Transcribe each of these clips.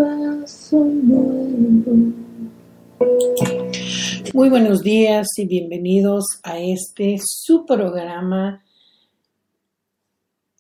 paso nuevo. Muy buenos días y bienvenidos a su programa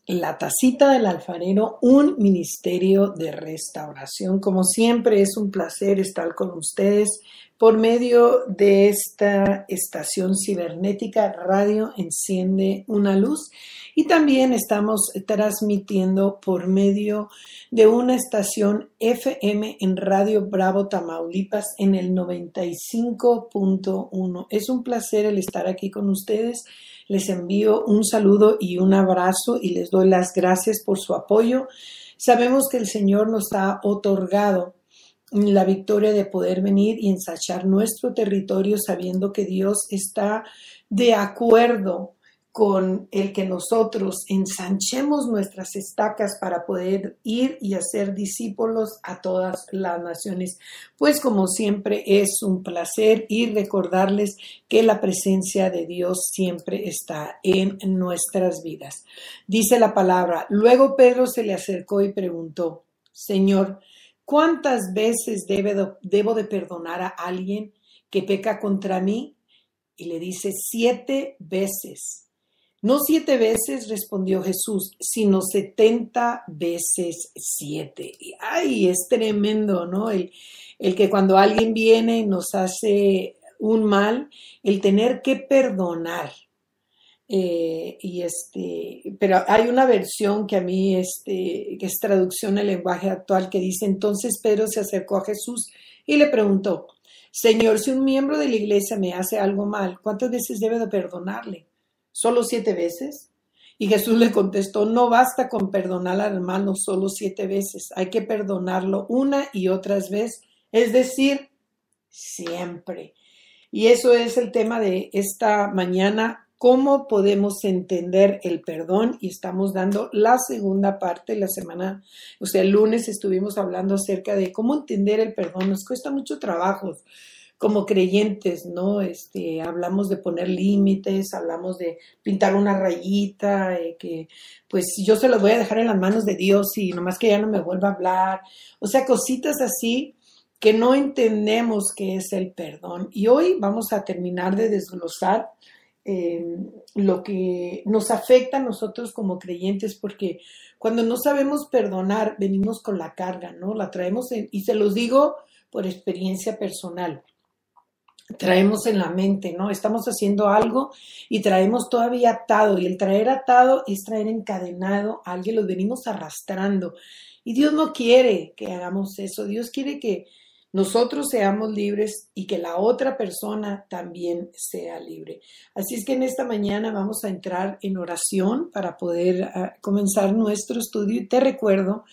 La Tacita del Alfarero, un ministerio de restauración. Como siempre, es un placer estar con ustedes por medio de esta estación cibernética Radio Enciende una Luz, y también estamos transmitiendo por medio de una estación FM en Radio Bravo Tamaulipas en el 95.1. Es un placer el estar aquí con ustedes. Les envío un saludo y un abrazo y les doy las gracias por su apoyo. Sabemos que el Señor nos ha otorgado la victoria de poder venir y ensanchar nuestro territorio, sabiendo que Dios está de acuerdo con el que nosotros ensanchemos nuestras estacas para poder ir y hacer discípulos a todas las naciones. Pues como siempre es un placer y recordarles que la presencia de Dios siempre está en nuestras vidas. Dice la palabra: luego Pedro se le acercó y preguntó: Señor, ¿cuántas veces debo de perdonar a alguien que peca contra mí? Y le dice: 7 veces. No 7 veces, respondió Jesús, sino 70 veces 7. Ay, es tremendo, ¿no? El que cuando alguien viene y nos hace un mal, el tener que perdonar. Pero hay una versión que a mí, que es traducción al lenguaje actual, que dice: entonces Pedro se acercó a Jesús y le preguntó: Señor, si un miembro de la iglesia me hace algo mal, ¿cuántas veces debe de perdonarle? ¿Solo 7 veces? Y Jesús le contestó: no basta con perdonar al hermano solo 7 veces, hay que perdonarlo una y otras veces, es decir, siempre. Y eso es el tema de esta mañana: cómo podemos entender el perdón. Y estamos dando la segunda parte de la semana. El lunes estuvimos hablando acerca de cómo entender el perdón. Nos cuesta mucho trabajo como creyentes, ¿no? Hablamos de poner límites, hablamos de pintar una rayita, que pues yo se los voy a dejar en las manos de Dios y nomás que ya no me vuelva a hablar. O sea, cositas así que no entendemos qué es el perdón. Y hoy vamos a terminar de desglosar lo que nos afecta a nosotros como creyentes, porque cuando no sabemos perdonar, venimos con la carga, ¿no? La traemos y se los digo por experiencia personal. Traemos en la mente, ¿no? Estamos haciendo algo y traemos todavía atado, y el traer atado es traer encadenado a alguien, lo venimos arrastrando. Y Dios no quiere que hagamos eso. Dios quiere que nosotros seamos libres y que la otra persona también sea libre. Así es que en esta mañana vamos a entrar en oración para poder comenzar nuestro estudio. Y te recuerdo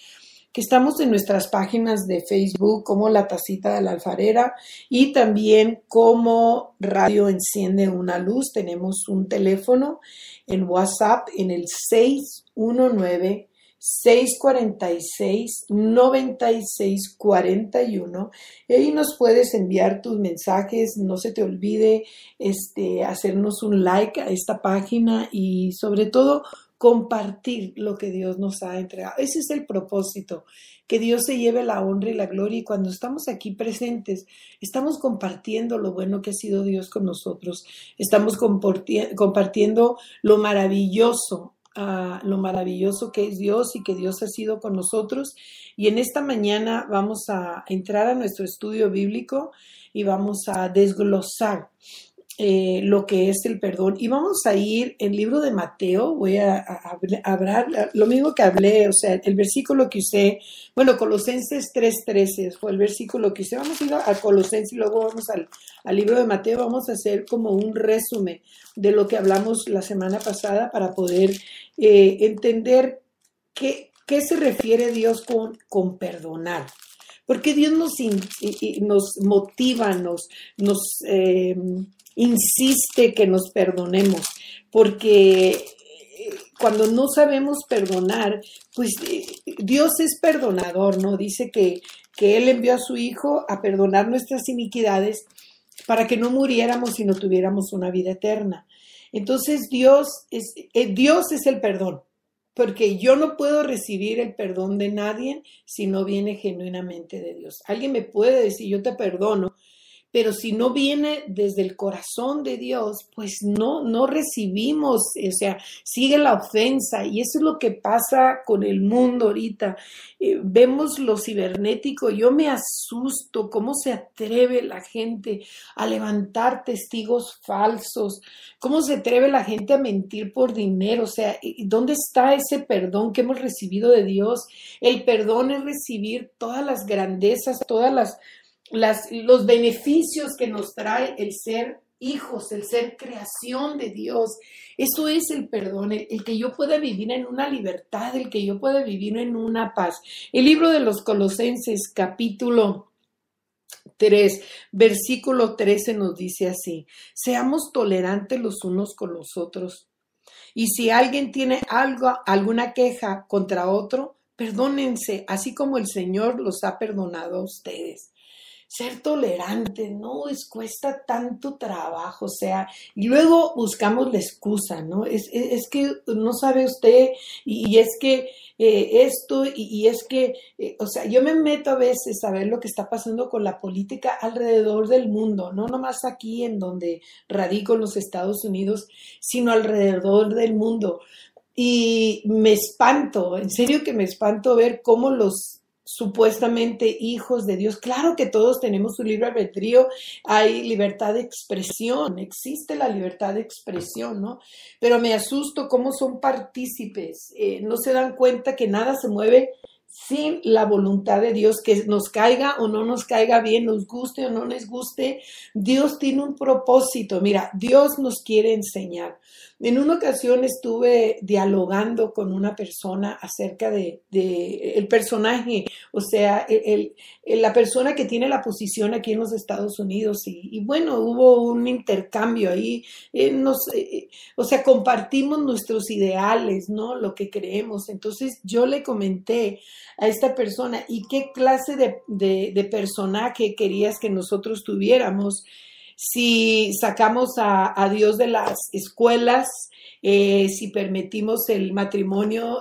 que estamos en nuestras páginas de Facebook como La Tacita de la Alfarera y también como Radio Enciende una Luz. Tenemos un teléfono en WhatsApp en el 619-646-9641. Y ahí nos puedes enviar tus mensajes. No se te olvide hacernos un like a esta página y sobre todo compartir lo que Dios nos ha entregado. Ese es el propósito, que Dios se lleve la honra y la gloria, y cuando estamos aquí presentes, estamos compartiendo lo bueno que ha sido Dios con nosotros, estamos compartiendo lo maravilloso que es Dios y que Dios ha sido con nosotros. Y en esta mañana vamos a entrar a nuestro estudio bíblico y vamos a desglosar lo que es el perdón. Y vamos a ir en el libro de Mateo. Voy a hablar lo mismo que hablé, el versículo que usé, Colosenses 3:13 fue el versículo que usé. Vamos a ir a Colosenses y luego vamos al libro de Mateo. Vamos a hacer como un resumen de lo que hablamos la semana pasada para poder entender qué se refiere Dios con perdonar. Porque Dios nos motiva, nos insiste que nos perdonemos, porque cuando no sabemos perdonar, pues Dios es perdonador, ¿no? Dice que Él envió a su Hijo a perdonar nuestras iniquidades para que no muriéramos, sino tuviéramos una vida eterna. Entonces Dios es el perdón. porque yo no puedo recibir el perdón de nadie si no viene genuinamente de Dios. Alguien me puede decir, yo te perdono, pero si no viene desde el corazón de Dios, pues no recibimos, o sea, sigue la ofensa. Y eso es lo que pasa con el mundo ahorita. Vemos lo cibernético, yo me asusto, cómo se atreve la gente a levantar testigos falsos, cómo se atreve la gente a mentir por dinero. O sea, ¿dónde está ese perdón que hemos recibido de Dios? El perdón es recibir todas las grandezas, los beneficios que nos trae el ser hijos, el ser creación de Dios. Eso es el perdón, el que yo pueda vivir en una libertad, el que yo pueda vivir en una paz. El libro de los Colosenses, capítulo 3, versículo 13 nos dice así: seamos tolerantes los unos con los otros. Y si alguien tiene alguna queja contra otro, perdónense, así como el Señor los ha perdonado a ustedes. Ser tolerante, no cuesta tanto trabajo, o sea, y luego buscamos la excusa, ¿no? Es que no sabe usted, y es que esto, y es que, o sea, yo me meto a veces a ver lo que está pasando con la política alrededor del mundo, no nomás aquí en donde radico en los Estados Unidos, sino alrededor del mundo. Y me espanto, en serio que me espanto ver cómo los supuestamente hijos de Dios, claro que todos tenemos un libre albedrío, hay libertad de expresión, existe la libertad de expresión, ¿no? Pero me asusto cómo son partícipes, no se dan cuenta que nada se mueve sin la voluntad de Dios, que nos caiga o no nos caiga bien, nos guste o no nos guste. Dios tiene un propósito. Mira, Dios nos quiere enseñar. En una ocasión estuve dialogando con una persona acerca de el personaje, o sea, la persona que tiene la posición aquí en los Estados Unidos. Y bueno, hubo un intercambio ahí. O sea, compartimos nuestros ideales, ¿no? Lo que creemos. Entonces yo le comenté a esta persona, ¿y qué clase de personaje querías que nosotros tuviéramos si sacamos a Dios de las escuelas, si permitimos el matrimonio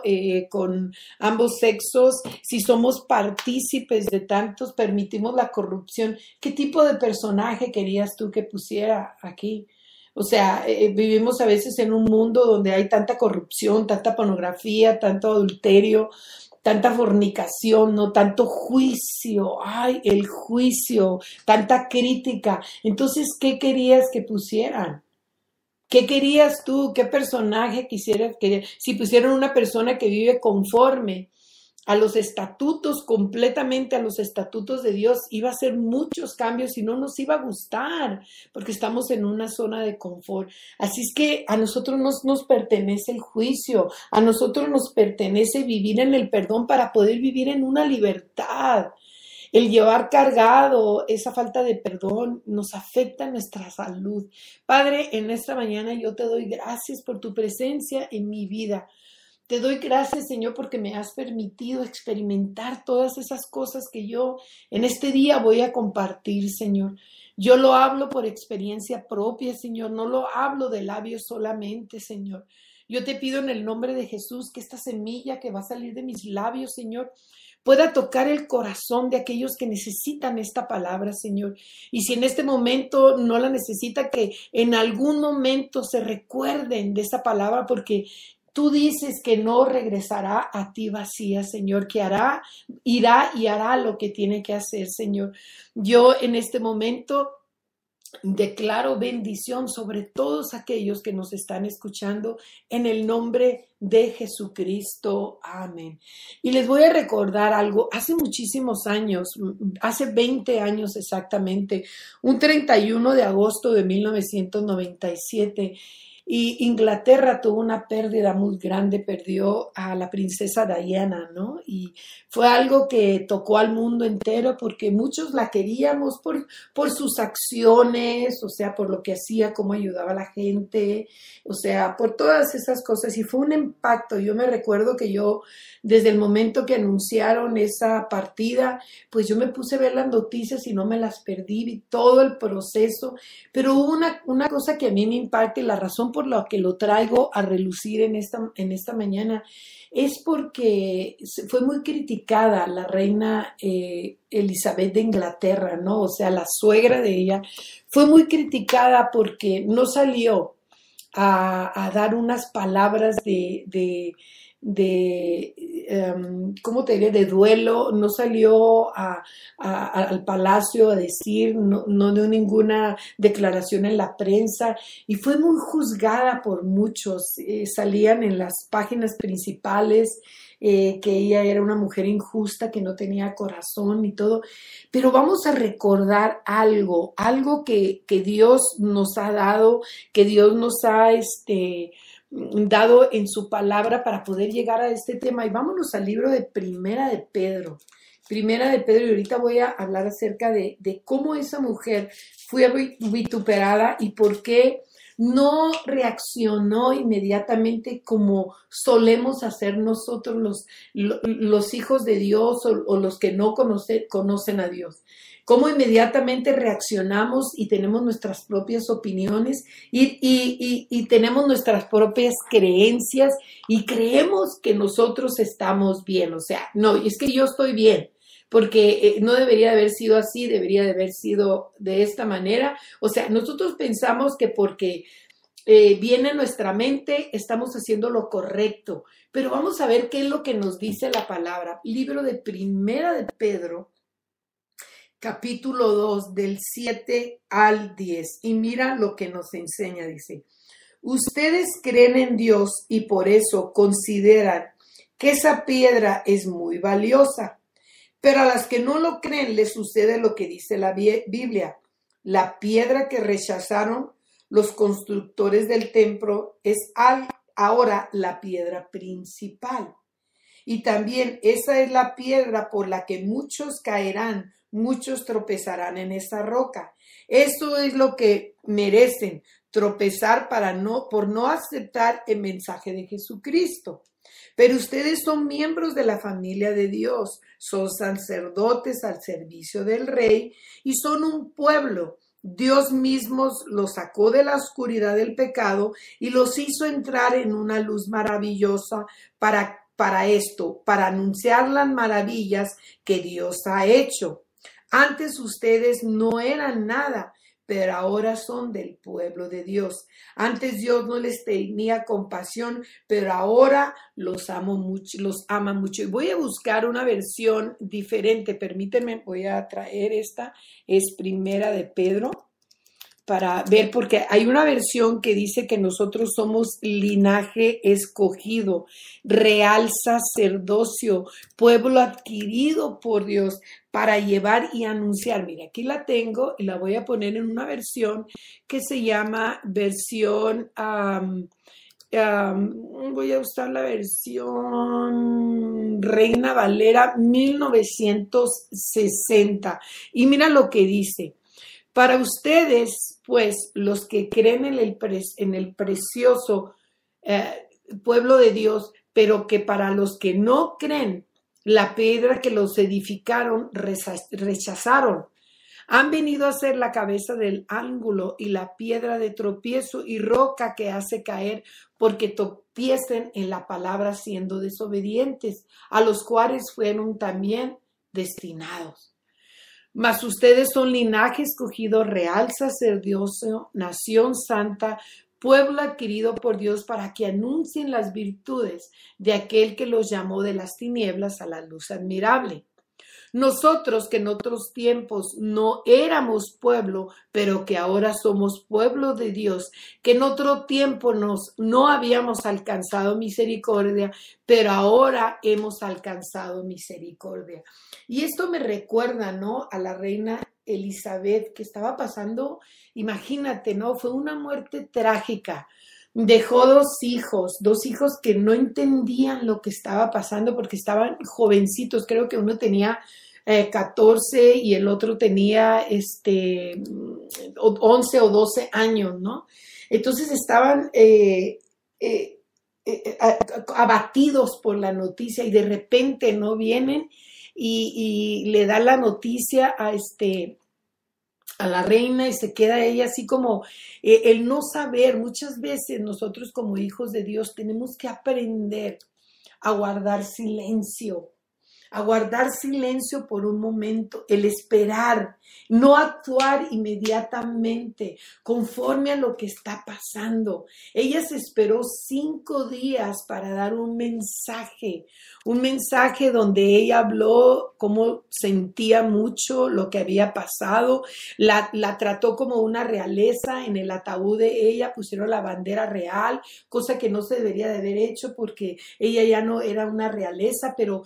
con ambos sexos, si somos partícipes de tantos, permitimos la corrupción? ¿Qué tipo de personaje querías tú que pusiera aquí? O sea, vivimos a veces en un mundo donde hay tanta corrupción, tanta pornografía, tanto adulterio, tanta fornicación, ¿no? Tanto juicio, ay, el juicio, tanta crítica. Entonces, ¿qué querías que pusieran? ¿Qué querías tú? ¿Qué personaje quisieras que, si pusieran una persona que vive conforme a los estatutos, completamente a los estatutos de Dios, iba a hacer muchos cambios y no nos iba a gustar, porque estamos en una zona de confort? Así es que a nosotros nos pertenece el juicio, a nosotros nos pertenece vivir en el perdón para poder vivir en una libertad. El llevar cargado esa falta de perdón nos afecta nuestra salud. Padre, en esta mañana yo te doy gracias por tu presencia en mi vida. Te doy gracias, Señor, porque me has permitido experimentar todas esas cosas que yo en este día voy a compartir, Señor. Yo lo hablo por experiencia propia, Señor. No lo hablo de labios solamente, Señor. Yo te pido en el nombre de Jesús que esta semilla que va a salir de mis labios, Señor, pueda tocar el corazón de aquellos que necesitan esta palabra, Señor. Y si en este momento no la necesita, que en algún momento se recuerden de esta palabra, porque tú dices que no regresará a ti vacía, Señor, que irá y hará lo que tiene que hacer, Señor. Yo en este momento declaro bendición sobre todos aquellos que nos están escuchando en el nombre de Jesucristo. Amén. Y les voy a recordar algo. Hace muchísimos años, hace 20 años exactamente, un 31 de agosto de 1997, y Inglaterra tuvo una pérdida muy grande, perdió a la princesa Diana, ¿no? Y fue algo que tocó al mundo entero porque muchos la queríamos por sus acciones, o sea, por lo que hacía, cómo ayudaba a la gente, o sea, por todas esas cosas. Y fue un impacto. Yo me recuerdo que yo, desde el momento que anunciaron esa partida, pues yo me puse a ver las noticias y no me las perdí, vi todo el proceso. Pero hubo una cosa que a mí me impacta, y la razón por por lo que lo traigo a relucir en esta mañana es porque fue muy criticada la reina Elizabeth de Inglaterra, ¿no? O sea, la suegra de ella fue muy criticada porque no salió a dar unas palabras ¿cómo te diré?, de duelo, no salió al palacio a decir, no dio ninguna declaración en la prensa y fue muy juzgada por muchos. Salían en las páginas principales que ella era una mujer injusta, que no tenía corazón y todo. Pero vamos a recordar algo que Dios nos ha dado, que Dios nos ha dado en su palabra para poder llegar a este tema. Y vámonos al libro de Primera de Pedro. Primera de Pedro, y ahorita voy a hablar acerca de cómo esa mujer fue vituperada y por qué no reaccionó inmediatamente como solemos hacer nosotros los hijos de Dios o los que no conocen a Dios. Cómo inmediatamente reaccionamos y tenemos nuestras propias opiniones y tenemos nuestras propias creencias y creemos que nosotros estamos bien. O sea, no, es que yo estoy bien, porque no debería de haber sido así, debería de haber sido de esta manera. O sea, nosotros pensamos que porque viene a nuestra mente estamos haciendo lo correcto, pero vamos a ver qué es lo que nos dice la palabra. Libro de Primera de Pedro, capítulo 2, del 7 al 10. Y mira lo que nos enseña, dice: ustedes creen en Dios y por eso consideran que esa piedra es muy valiosa. Pero a las que no lo creen les sucede lo que dice la Biblia. La piedra que rechazaron los constructores del templo es ahora la piedra principal. Y también esa es la piedra por la que muchos caerán, muchos tropezarán en esa roca. Eso es lo que merecen, tropezar por no aceptar el mensaje de Jesucristo. Pero ustedes son miembros de la familia de Dios, son sacerdotes al servicio del Rey y son un pueblo. Dios mismo los sacó de la oscuridad del pecado y los hizo entrar en una luz maravillosa para anunciar las maravillas que Dios ha hecho. Antes ustedes no eran nada, pero ahora son del pueblo de Dios. Antes Dios no les tenía compasión, pero ahora los ama mucho. Y voy a buscar una versión diferente. Permítanme, voy a traer esta. Es Primera de Pedro, para ver, porque hay una versión que dice que nosotros somos linaje escogido, real sacerdocio, pueblo adquirido por Dios para llevar y anunciar. Mira, aquí la tengo y la voy a poner en una versión que se llama versión, voy a usar la versión Reina Valera 1960. Y mira lo que dice: para ustedes, pues, los que creen en el precioso pueblo de Dios, pero que para los que no creen, la piedra que los edificaron rechazaron, han venido a ser la cabeza del ángulo y la piedra de tropiezo y roca que hace caer, porque tropiecen en la palabra siendo desobedientes, a los cuales fueron también destinados. Mas ustedes son linaje escogido, real sacerdocio, nación santa, pueblo adquirido por Dios para que anuncien las virtudes de aquel que los llamó de las tinieblas a la luz admirable. Nosotros que en otros tiempos no éramos pueblo, pero que ahora somos pueblo de Dios, que en otro tiempo no habíamos alcanzado misericordia, pero ahora hemos alcanzado misericordia. Y esto me recuerda, ¿no?, a la reina Elizabeth, que estaba pasando, imagínate, ¿no? Fue una muerte trágica. Dejó dos hijos que no entendían lo que estaba pasando porque estaban jovencitos. Creo que uno tenía 14 y el otro tenía 11 o 12 años, ¿no? Entonces estaban abatidos por la noticia y de repente no vienen y le da la noticia a la reina y se queda ella así como el no saber. Muchas veces nosotros como hijos de Dios tenemos que aprender a guardar silencio, a guardar silencio por un momento, el esperar, no actuar inmediatamente conforme a lo que está pasando. Ella se esperó 5 días para dar un mensaje donde ella habló cómo sentía mucho lo que había pasado, la trató como una realeza. En el ataúd de ella pusieron la bandera real, cosa que no se debería de haber hecho porque ella ya no era una realeza, pero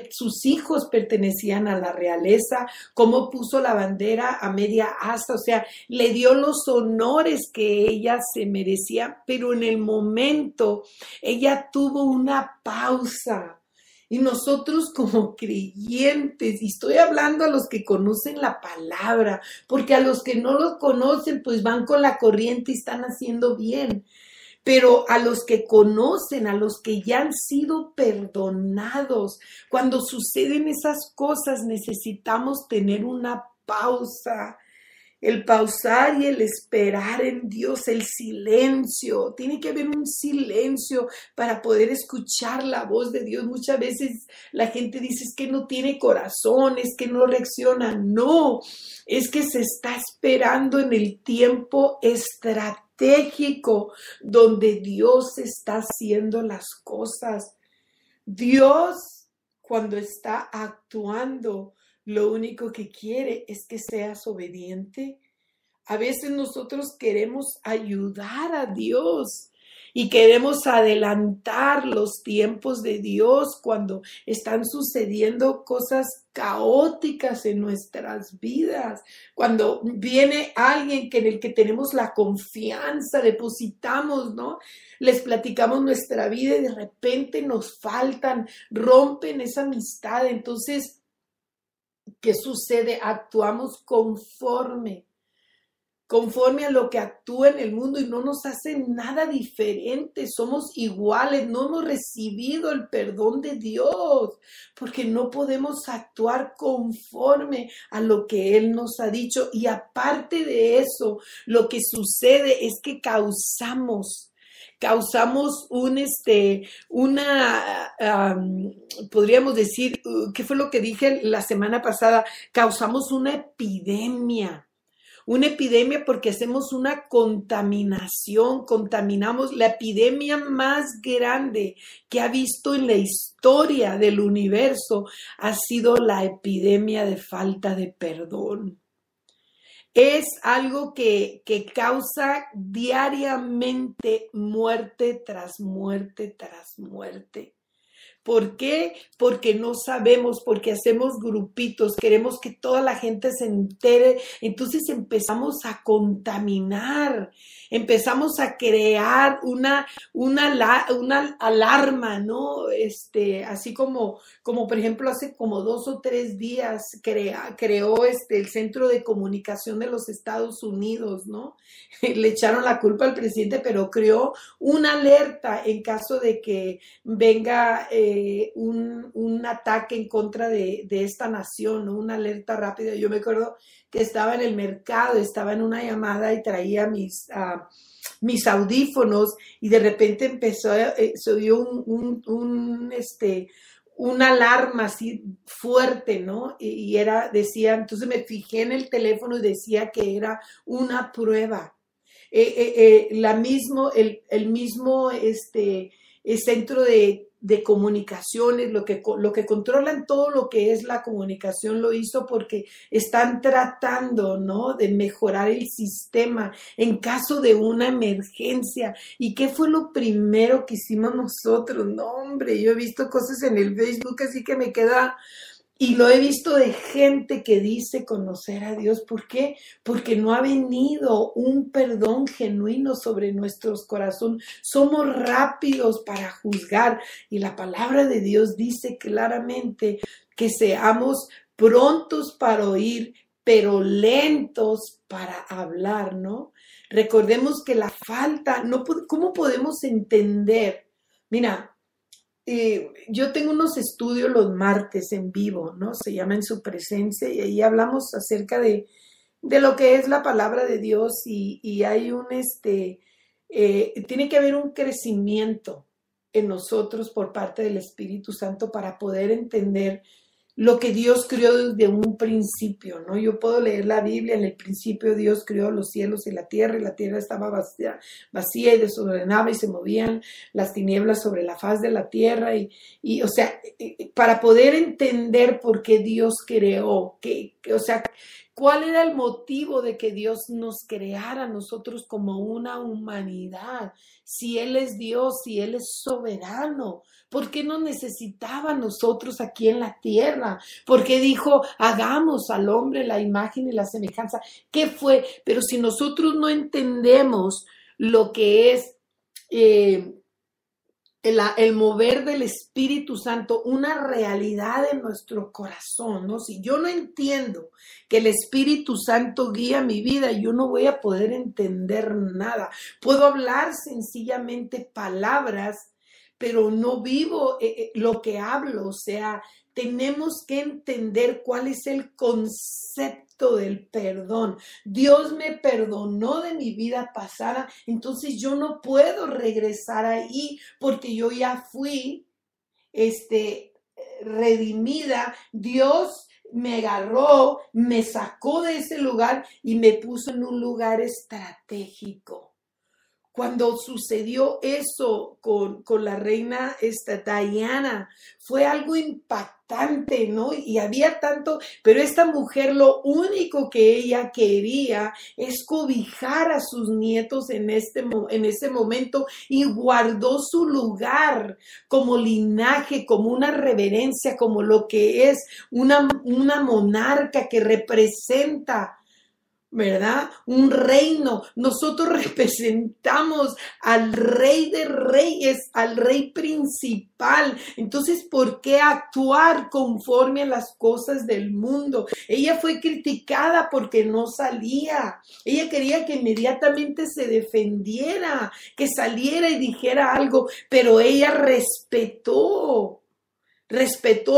sus hijos pertenecían a la realeza. Cómo puso la bandera a media asta, o sea, le dio los honores que ella se merecía, pero en el momento ella tuvo una pausa. Y nosotros como creyentes, y estoy hablando a los que conocen la palabra, porque a los que no lo conocen, pues van con la corriente y están haciendo bien. Pero a los que conocen, a los que ya han sido perdonados, cuando suceden esas cosas necesitamos tener una pausa. El pausar y el esperar en Dios, el silencio. Tiene que haber un silencio para poder escuchar la voz de Dios. Muchas veces la gente dice es que no tiene corazón, es que no reacciona. No, es que se está esperando en el tiempo estratégico donde Dios está haciendo las cosas. Dios, cuando está actuando, lo único que quiere es que seas obediente. A veces nosotros queremos ayudar a Dios y queremos adelantar los tiempos de Dios cuando están sucediendo cosas caóticas en nuestras vidas. Cuando viene alguien en el que tenemos la confianza, depositamos, ¿no? Les platicamos nuestra vida y de repente nos faltan, rompen esa amistad. Entonces, ¿qué sucede? Actuamos conforme a lo que actúa en el mundo y no nos hace nada diferente. Somos iguales, no hemos recibido el perdón de Dios porque no podemos actuar conforme a lo que Él nos ha dicho. Y aparte de eso, lo que sucede es que causamos podríamos decir, ¿qué fue lo que dije la semana pasada? Causamos una epidemia porque hacemos una contaminación, contaminamos. La epidemia más grande que ha visto en la historia del universo ha sido la epidemia de falta de perdón. Es algo que causa diariamente muerte tras muerte tras muerte. ¿Por qué? Porque no sabemos, porque hacemos grupitos, queremos que toda la gente se entere, entonces empezamos a contaminar, empezamos a crear una alarma, ¿no? Así como por ejemplo hace como 2 o 3 días creó el Centro de Comunicación de los Estados Unidos, ¿no? Le echaron la culpa al presidente, pero creó una alerta en caso de que venga un ataque en contra de esta nación, ¿no? Una alerta rápida. Yo me acuerdo que estaba en el mercado, estaba en una llamada y traía mis audífonos y de repente se oyó una alarma así fuerte, ¿no? Y decía, entonces me fijé en el teléfono y decía que era una prueba. El mismo centro de comunicaciones, lo que controlan todo lo que es la comunicación, lo hizo porque están tratando, ¿no?, de mejorar el sistema en caso de una emergencia. ¿Y qué fue lo primero que hicimos nosotros? No, hombre, yo he visto cosas en el Facebook así que me queda... Y lo he visto de gente que dice conocer a Dios. ¿Por qué? Porque no ha venido un perdón genuino sobre nuestros corazones. Somos rápidos para juzgar. Y la palabra de Dios dice claramente que seamos prontos para oír, pero lentos para hablar, ¿no? Recordemos que la falta, ¿cómo podemos entender? Mira, yo tengo unos estudios los martes en vivo, ¿no? Se llama En su presencia y ahí hablamos acerca de de lo que es la palabra de Dios y hay tiene que haber un crecimiento en nosotros por parte del Espíritu Santo para poder entender lo que Dios creó desde un principio, ¿no? Yo puedo leer la Biblia, en el principio Dios creó los cielos y la tierra estaba vacía y desordenada y se movían las tinieblas sobre la faz de la tierra o sea, para poder entender por qué Dios creó, o sea, cuál era el motivo de que Dios nos creara a nosotros como una humanidad, si Él es Dios, si Él es soberano. ¿Por qué nos necesitaba a nosotros aquí en la tierra? ¿Por qué dijo, hagamos al hombre la imagen y la semejanza? ¿Qué fue? Pero si nosotros no entendemos lo que es el mover del Espíritu Santo, una realidad en nuestro corazón, ¿no? Si yo no entiendo que el Espíritu Santo guía mi vida, yo no voy a poder entender nada. Puedo hablar sencillamente palabras, pero no vivo lo que hablo. O sea, tenemos que entender cuál es el concepto del perdón. Dios me perdonó de mi vida pasada, entonces yo no puedo regresar ahí porque yo ya fui redimida. Dios me agarró, me sacó de ese lugar y me puso en un lugar estratégico. Cuando sucedió eso con la reina Diana, fue algo impactante, ¿no? Y había tanto, pero esta mujer lo único que ella quería es cobijar a sus nietos en ese momento y guardó su lugar como linaje, como una reverencia, como lo que es una monarca que representa, ¿verdad? Un reino. Nosotros representamos al Rey de Reyes, al Rey principal. Entonces, ¿por qué actuar conforme a las cosas del mundo? Ella fue criticada porque no salía. Ella quería que inmediatamente se defendiera, que saliera y dijera algo, pero ella respetó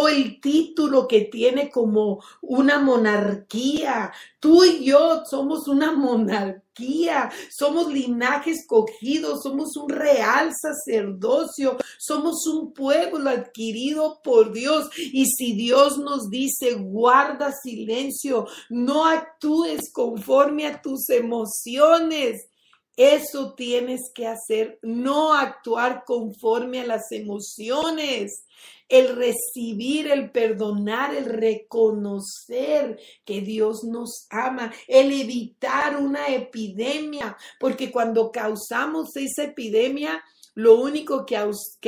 el título que tiene como una monarquía. Tú y yo somos una monarquía, somos linaje escogido, somos un real sacerdocio, somos un pueblo adquirido por Dios. Y si Dios nos dice, guarda silencio, no actúes conforme a tus emociones, eso tienes que hacer, no actuar conforme a las emociones. El recibir, el perdonar, el reconocer que Dios nos ama, el evitar una epidemia, porque cuando causamos esa epidemia, lo único que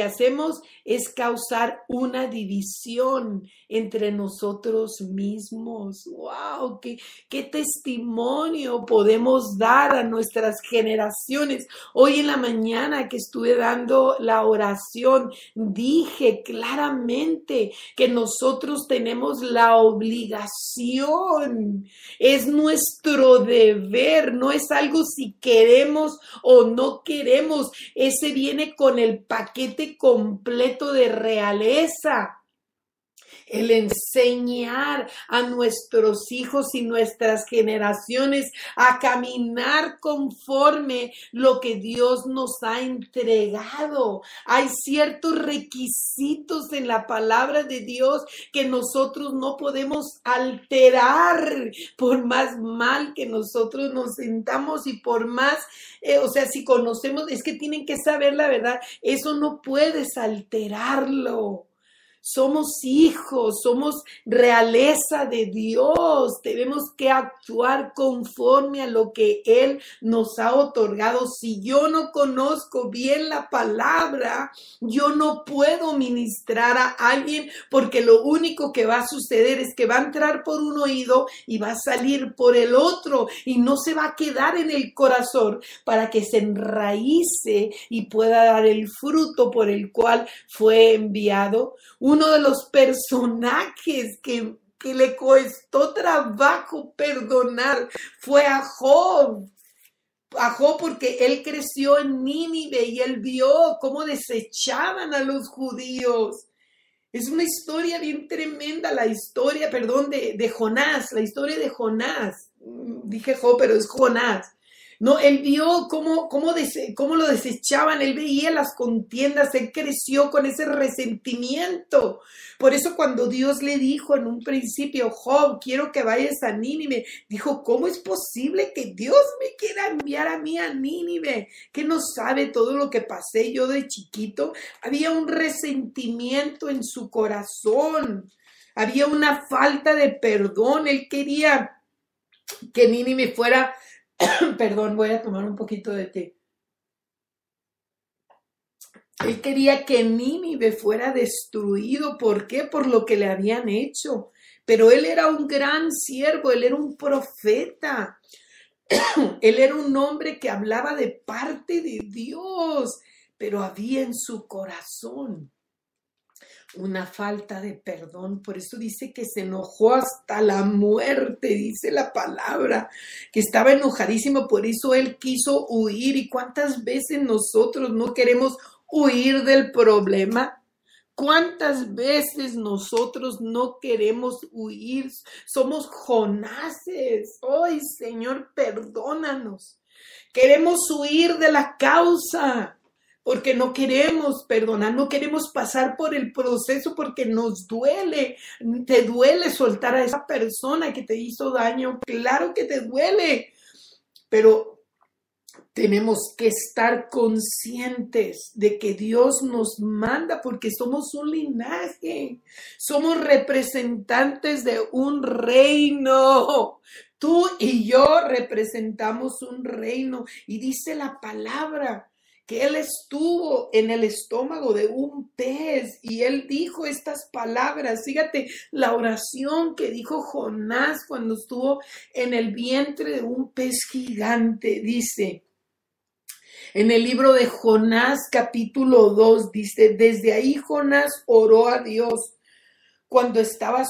hacemos es causar una división entre nosotros mismos. ¡Wow! ¿Qué testimonio podemos dar a nuestras generaciones? Hoy en la mañana que estuve dando la oración, dije claramente que nosotros tenemos la obligación. Es nuestro deber, no es algo si queremos o no queremos. Ese viene con el paquete completo de realeza. El enseñar a nuestros hijos y nuestras generaciones a caminar conforme lo que Dios nos ha entregado. Hay ciertos requisitos en la palabra de Dios que nosotros no podemos alterar por más mal que nosotros nos sintamos y por más, o sea, si conocemos, es que tienen que saber la verdad, eso no puedes alterarlo. Somos hijos, somos realeza de Dios. Tenemos que actuar conforme a lo que Él nos ha otorgado. Si yo no conozco bien la palabra, yo no puedo ministrar a alguien porque lo único que va a suceder es que va a entrar por un oído y va a salir por el otro y no se va a quedar en el corazón para que se enraíce y pueda dar el fruto por el cual fue enviado. Uno de los personajes que le costó trabajo perdonar fue a Job. A Job, porque él creció en Nínive y él vio cómo desechaban a los judíos. Es una historia bien tremenda, la historia, de Jonás, la historia de Jonás. dije Job, pero es Jonás. No, él vio cómo lo desechaban, él veía las contiendas, él creció con ese resentimiento. Por eso cuando Dios le dijo en un principio, Job, quiero que vayas a Nínive, dijo, ¿cómo es posible que Dios me quiera enviar a mí a Nínive? Que no sabe todo lo que pasé yo de chiquito. Había un resentimiento en su corazón, había una falta de perdón, él quería que Nínive fuera. Perdón, voy a tomar un poquito de té. Él quería que Nínive fuera destruido. ¿Por qué? Por lo que le habían hecho. Pero él era un gran siervo, él era un profeta. Él era un hombre que hablaba de parte de Dios, pero había en su corazón una falta de perdón. Por eso dice que se enojó hasta la muerte, dice la palabra, que estaba enojadísimo, por eso él quiso huir. ¿Y cuántas veces nosotros no queremos huir del problema? ¿Cuántas veces nosotros no queremos huir? Somos Jonases. ¡Ay, Señor, perdónanos! Queremos huir de la causa, porque no queremos perdonar, no queremos pasar por el proceso porque nos duele. Te duele soltar a esa persona que te hizo daño, claro que te duele, pero tenemos que estar conscientes de que Dios nos manda porque somos un linaje, somos representantes de un reino. Tú y yo representamos un reino y dice la palabra que él estuvo en el estómago de un pez y él dijo estas palabras. Fíjate la oración que dijo Jonás cuando estuvo en el vientre de un pez gigante. Dice en el libro de Jonás capítulo 2, dice, desde ahí Jonás oró a Dios. Cuando estaba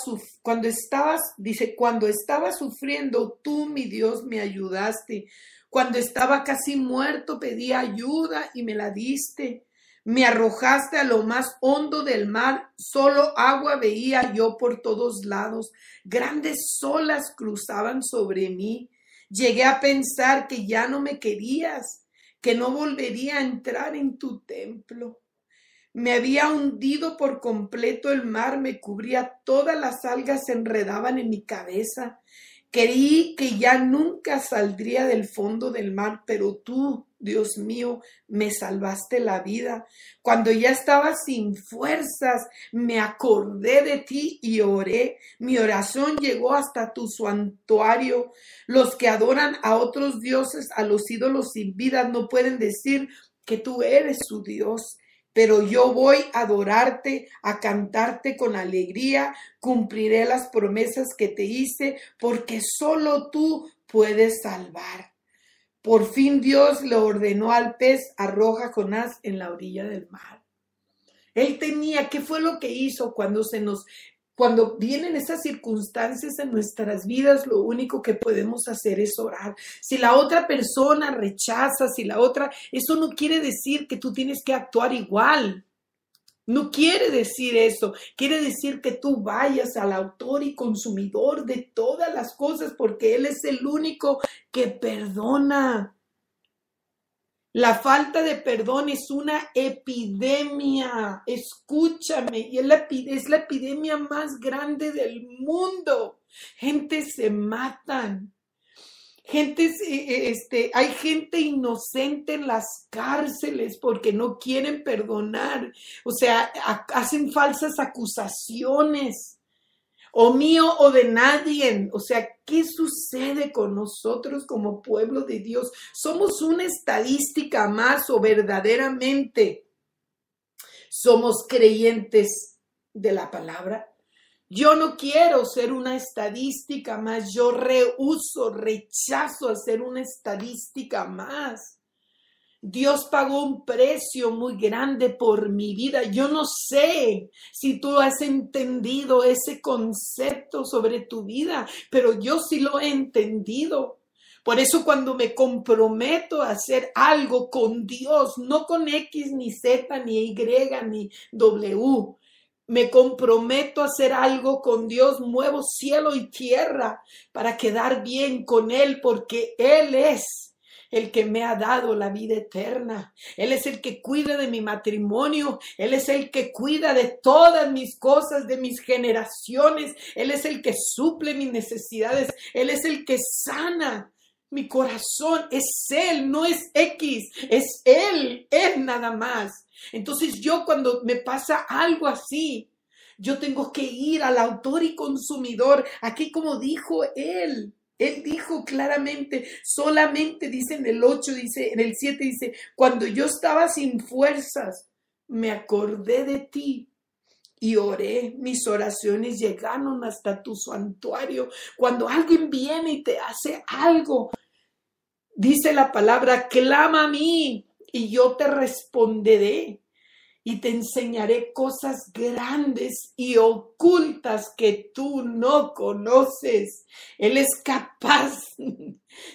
sufriendo, tú, mi Dios, me ayudaste. Cuando estaba casi muerto, pedí ayuda y me la diste. Me arrojaste a lo más hondo del mar, solo agua veía yo por todos lados. Grandes olas cruzaban sobre mí. Llegué a pensar que ya no me querías, que no volvería a entrar en tu templo. Me había hundido por completo el mar, me cubría, todas las algas se enredaban en mi cabeza. Creí que ya nunca saldría del fondo del mar, pero tú, Dios mío, me salvaste la vida. Cuando ya estaba sin fuerzas, me acordé de ti y oré. Mi oración llegó hasta tu santuario. Los que adoran a otros dioses, a los ídolos sin vida, no pueden decir que tú eres su Dios. Pero yo voy a adorarte, a cantarte con alegría, cumpliré las promesas que te hice, porque solo tú puedes salvar. Por fin Dios le ordenó al pez, arroja a Jonás en la orilla del mar. Él tenía, ¿qué fue lo que hizo cuando vienen esas circunstancias en nuestras vidas? Lo único que podemos hacer es orar. Si la otra persona rechaza, eso no quiere decir que tú tienes que actuar igual. No quiere decir eso. Quiere decir que tú vayas al autor y consumidor de todas las cosas, porque Él es el único que perdona. La falta de perdón es una epidemia, escúchame, y es la epidemia más grande del mundo. Gente se matan, hay gente inocente en las cárceles porque no quieren perdonar, o sea, hacen falsas acusaciones. O mío o de nadie. O sea, ¿qué sucede con nosotros como pueblo de Dios? ¿Somos una estadística más o verdaderamente somos creyentes de la palabra? Yo no quiero ser una estadística más. Yo rechazo a ser una estadística más. Dios pagó un precio muy grande por mi vida. Yo no sé si tú has entendido ese concepto sobre tu vida, pero yo sí lo he entendido. Por eso cuando me comprometo a hacer algo con Dios, no con X, ni Z, ni Y, ni W, me comprometo a hacer algo con Dios, muevo cielo y tierra para quedar bien con Él, porque Él es el que me ha dado la vida eterna. Él es el que cuida de mi matrimonio. Él es el que cuida de todas mis cosas, de mis generaciones. Él es el que suple mis necesidades. Él es el que sana mi corazón. Es Él, no es X. Es Él nada más. Entonces yo cuando me pasa algo así, yo tengo que ir al autor y consumidor. Aquí como dijo Él. Él dijo claramente, solamente dice en el 8, dice, en el 7 dice, cuando yo estaba sin fuerzas, me acordé de ti y oré, mis oraciones llegaron hasta tu santuario. Cuando alguien viene y te hace algo, dice la palabra, clama a mí y yo te responderé. Y te enseñaré cosas grandes y ocultas que tú no conoces. Él es capaz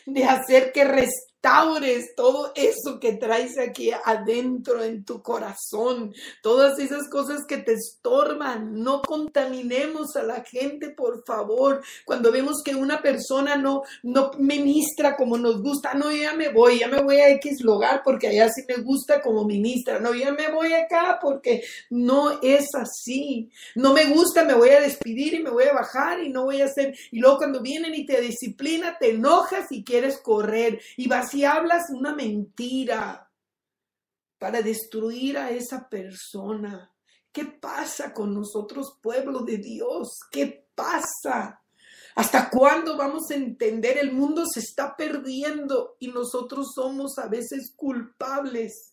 de hacer que restaures todo eso que traes aquí adentro en tu corazón. Todas esas cosas que te estorban. No contaminemos a la gente, por favor. Cuando vemos que una persona no ministra como nos gusta, no, ya me voy a X lugar porque allá sí me gusta como ministra. No, ya me voy acá porque no es así. No me gusta, me voy a despedir y me voy a bajar y no voy a hacer. Y luego cuando vienen y te disciplina, te enojas y quieres correr. Y vas y hablas una mentira para destruir a esa persona. ¿Qué pasa con nosotros, pueblo de Dios? ¿Qué pasa? ¿Hasta cuándo vamos a entender? El mundo se está perdiendo y nosotros somos a veces culpables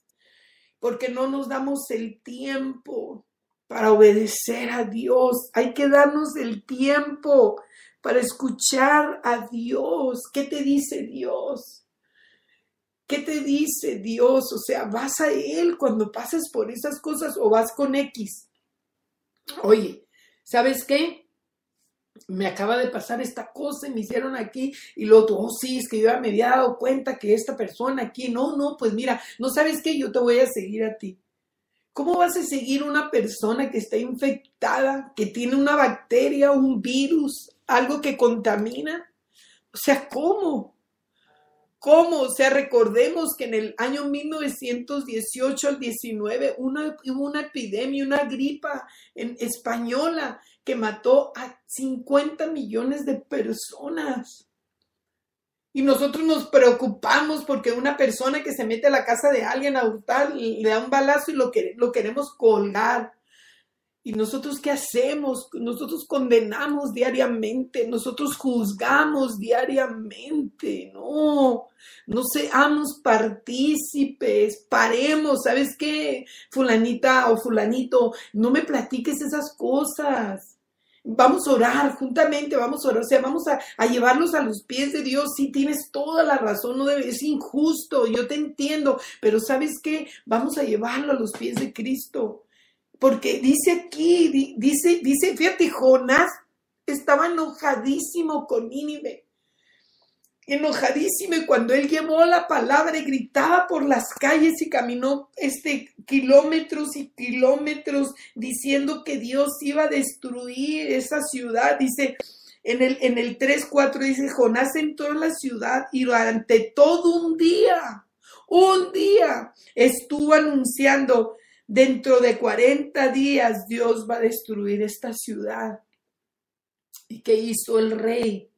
porque no nos damos el tiempo para obedecer a Dios. Hay que darnos el tiempo para escuchar a Dios. ¿Qué te dice Dios? ¿Qué te dice Dios? O sea, ¿vas a Él cuando pasas por esas cosas o vas con X? Oye, ¿sabes qué? Me acaba de pasar esta cosa y me hicieron aquí y lo otro, oh sí, es que yo ya me había dado cuenta que esta persona aquí, no, pues mira, no sabes qué, yo te voy a seguir a ti. ¿Cómo vas a seguir una persona que está infectada, que tiene una bacteria, un virus, algo que contamina? O sea, ¿cómo? ¿Cómo? O sea, recordemos que en el año 1918 al 19 hubo una epidemia, una gripa española que mató a 50 millones de personas. Y nosotros nos preocupamos porque una persona que se mete a la casa de alguien a hurtar le da un balazo y lo queremos colgar. ¿Y nosotros qué hacemos? Nosotros condenamos diariamente, nosotros juzgamos diariamente. No seamos partícipes, paremos. ¿Sabes qué? Fulanita o fulanito, no me platiques esas cosas. Vamos a orar juntamente, vamos a orar, o sea, vamos a llevarlos a los pies de Dios. Sí, tienes toda la razón, no debe, es injusto, yo te entiendo, pero ¿sabes qué? Vamos a llevarlo a los pies de Cristo. Porque dice aquí, dice, fíjate, Jonás estaba enojadísimo con Nínive. Enojadísimo, y cuando él llevó la palabra y gritaba por las calles y caminó kilómetros y kilómetros diciendo que Dios iba a destruir esa ciudad, dice en el 3:4 dice, Jonás entró en la ciudad y durante todo un día estuvo anunciando, dentro de 40 días Dios va a destruir esta ciudad. ¿Y qué hizo el rey?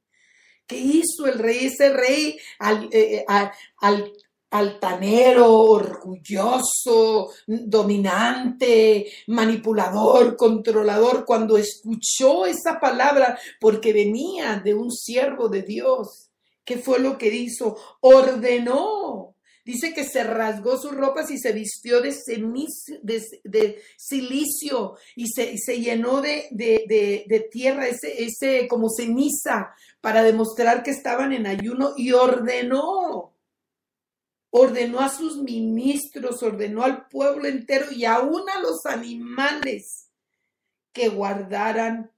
¿Qué hizo el rey? Ese rey altanero, orgulloso, dominante, manipulador, controlador, cuando escuchó esa palabra, porque venía de un siervo de Dios, ¿qué fue lo que hizo? Ordenó. Dice que se rasgó sus ropas y se vistió de silicio y se llenó de tierra, ese como ceniza, para demostrar que estaban en ayuno, y ordenó a sus ministros, ordenó al pueblo entero y aún a los animales que guardaran,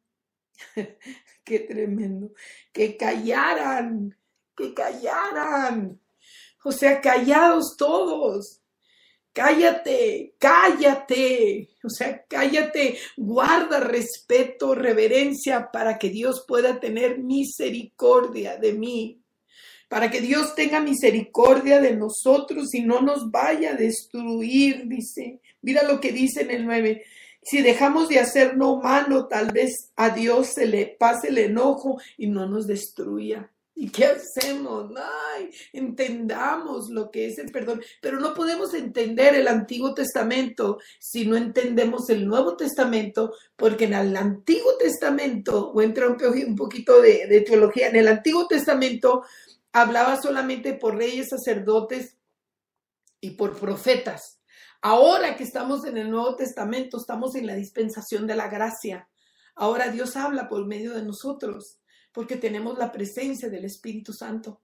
qué tremendo, que callaran. O sea, callados todos. Cállate, cállate, o sea, cállate, guarda respeto, reverencia para que Dios pueda tener misericordia de mí, para que Dios tenga misericordia de nosotros y no nos vaya a destruir, dice. Mira lo que dice en el 9. Si dejamos de hacer lo malo, tal vez a Dios se le pase el enojo y no nos destruya. ¿Y qué hacemos? Ay, entendamos lo que es el perdón, pero no podemos entender el Antiguo Testamento si no entendemos el Nuevo Testamento, porque en el Antiguo Testamento, o entra un poquito de teología, en el Antiguo Testamento hablaba solamente por reyes, sacerdotes y por profetas. Ahora que estamos en el Nuevo Testamento, estamos en la dispensación de la gracia. Ahora Dios habla por medio de nosotros, porque tenemos la presencia del Espíritu Santo.